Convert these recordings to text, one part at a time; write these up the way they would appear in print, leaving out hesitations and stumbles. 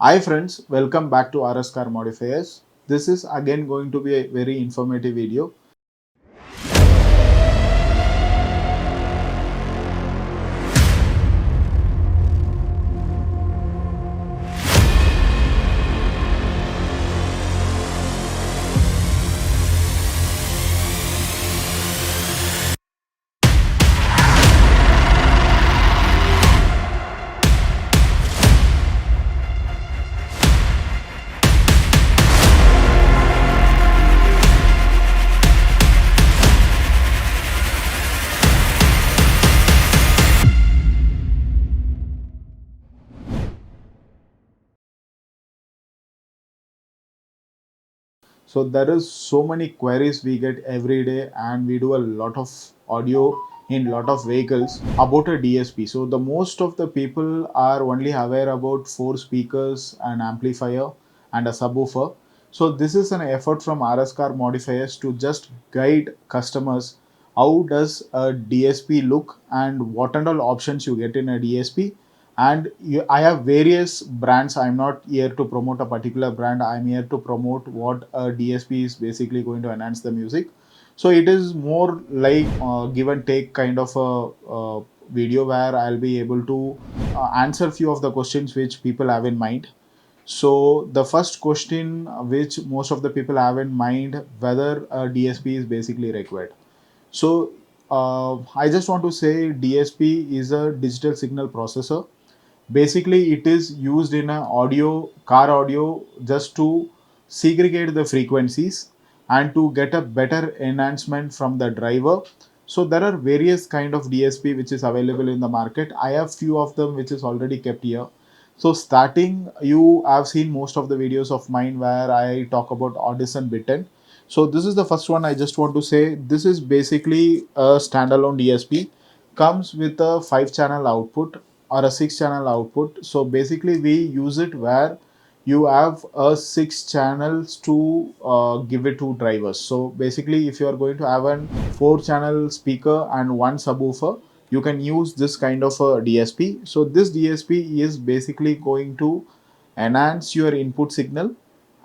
Hi friends, welcome back to RS Car Modifiers. This is again going to be a very informative video. So there is so many queries we get every day and we do a lot of audio in lot of vehicles about a DSP. So the most of the people are only aware about four speakers, an amplifier and a subwoofer. So this is an effort from RS Car Modifiers to just guide customers how does a DSP look and what and all options you get in a DSP. And I have various brands. I'm not here to promote a particular brand. I'm here to promote what a DSP is basically going to enhance the music. So it is more like give and take kind of a video where I'll be able to answer few of the questions which people have in mind. So the first question which most of the people have in mind, whether a DSP is basically required. So I just want to say DSP is a digital signal processor. Basically it is used in a car audio just to segregate the frequencies and to get a better enhancement from the driver. So there are various kind of DSP which is available in the market. I have few of them which is already kept here. So starting, you have seen most of the videos of mine where I talk about Audison bitten. So this is the first one. I just want to say this is basically a standalone DSP, comes with a 5 channel output or a 6 channel output. So basically we use it where you have a 6 channels to give it to drivers. So basically if you are going to have a 4 channel speaker and one subwoofer, you can use this kind of a DSP. So this DSP is basically going to enhance your input signal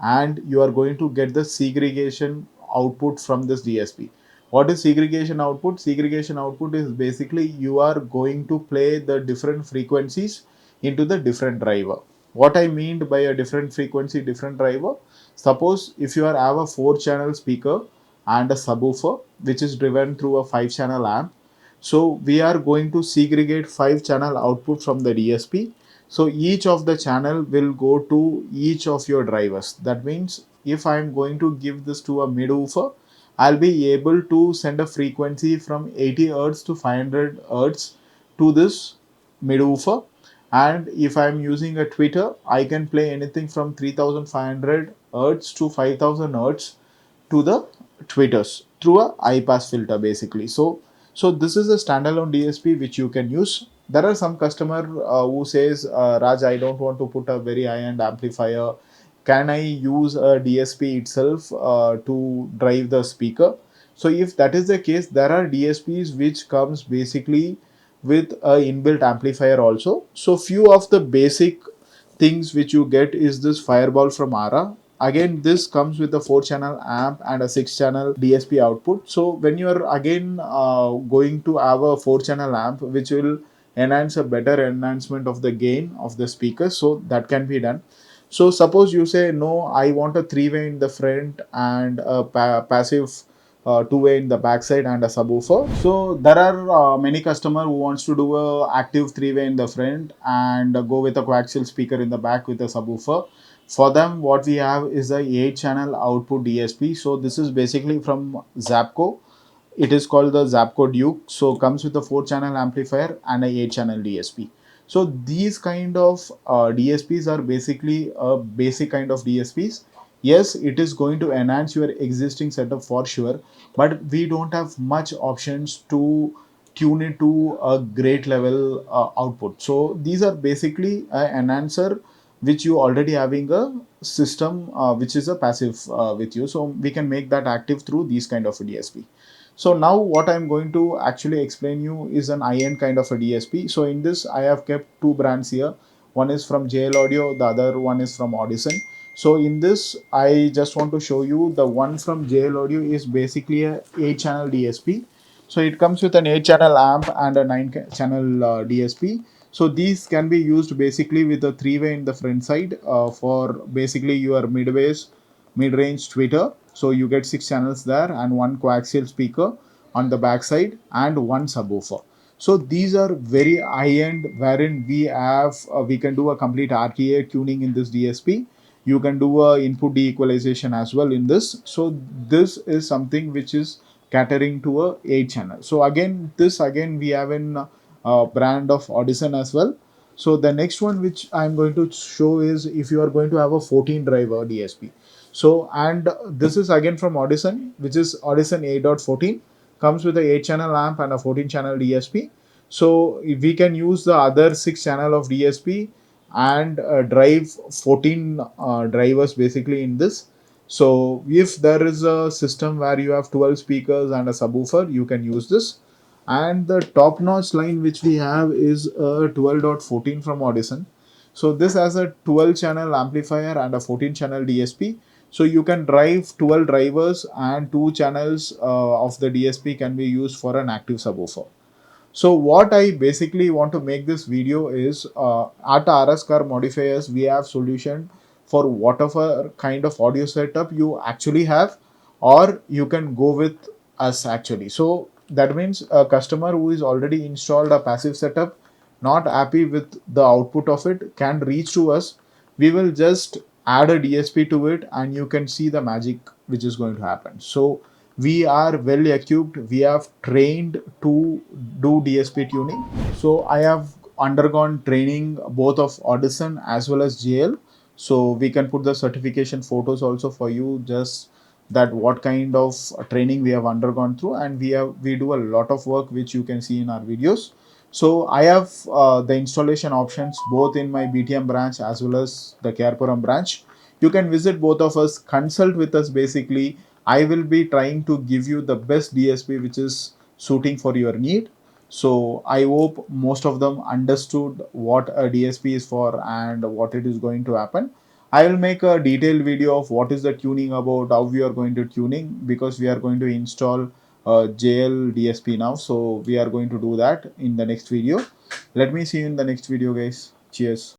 and you are going to get the segregation output from this DSP. What is segregation output? Segregation output is basically you are going to play the different frequencies into the different driver. What I mean by a different frequency, different driver, suppose if you have a 4 channel speaker and a subwoofer which is driven through a 5 channel amp, so we are going to segregate 5 channel output from the DSP. So each of the channel will go to each of your drivers. That means if I am going to give this to a mid woofer, I'll be able to send a frequency from 80 Hz to 500 Hz to this mid woofer. And if I'm using a tweeter, I can play anything from 3500 Hz to 5000 Hz to the tweeters through a high pass filter basically. So this is a standalone DSP which you can use. There are some customer who says, Raj, I don't want to put a very high end amplifier. Can I use a DSP itself to drive the speaker? So if that is the case, there are DSPs which comes basically with a inbuilt amplifier also. So few of the basic things which you get is this fireball from Ara. Again, this comes with a 4 channel amp and a 6 channel DSP output. So when you are again going to have a 4 channel amp which will enhance a better enhancement of the gain of the speaker, so that can be done. So suppose you say no, I want a 3-way in the front and a passive 2-way in the backside and a subwoofer. So there are many customer who wants to do a active 3-way in the front and go with a coaxial speaker in the back with a subwoofer. For them, what we have is a 8 channel output DSP. So this is basically from Zapco. It is called the Zapco Duke. So comes with a 4 channel amplifier and a 8 channel DSP. So these kind of DSPs are basically a basic kind of DSPs. Yes, it is going to enhance your existing setup for sure, but we don't have much options to tune it to a great level output. So these are basically an enhancer which you already having a system which is a passive with you. So we can make that active through these kind of a DSP. So now what I'm going to actually explain you is an IN kind of a DSP. So in this I have kept two brands here. one is from JL Audio, the other one is from Audison. So in this, I just want to show you the one from JL Audio is basically a 8 channel DSP. So it comes with an 8 channel amp and a 9 channel DSP. So these can be used basically with a 3-way in the front side for basically your mid-range tweeter. So you get 6 channels there and one coaxial speaker on the back side and one subwoofer. So these are very high end, wherein we can do a complete RTA tuning in this DSP. You can do a input de-equalization as well in this. So this is something which is catering to a 8 channel. So again we have in brand of Audison as well. So the next one which I'm going to show is if you are going to have a 14 driver DSP. So and this is again from Audison, which is Audison 8.14, comes with a 8 channel amp and a 14 channel DSP. So we can use the other 6 channel of DSP and drive 14 drivers basically in this. So if there is a system where you have 12 speakers and a subwoofer, you can use this. And the top notch line which we have is a 12.14 from Audison. So this has a 12 channel amplifier and a 14 channel DSP. So you can drive 12 drivers and 2 channels of the DSP can be used for an active subwoofer. So what I basically want to make this video is at RS Car Modifiers, we have solution for whatever kind of audio setup you actually have, or you can go with us actually. So that means a customer who is already installed a passive setup, not happy with the output of it, can reach to us. We will just add a DSP to it and you can see the magic which is going to happen. So we are well equipped, we have trained to do DSP tuning. So I have undergone training both of Audison as well as JL. So we can put the certification photos also for you, just that what kind of training we have undergone through, and we do a lot of work which you can see in our videos. So I have the installation options both in my BTM branch as well as the Kerpuram branch. You can visit both of us, consult with us basically. I will be trying to give you the best DSP which is suiting for your need. So I hope most of them understood what a DSP is for and what it is going to happen. I will make a detailed video of what is the tuning about, how we are going to tuning, because we are going to install JL DSP now. So we are going to do that in the next video. Let me see you in the next video, guys. Cheers.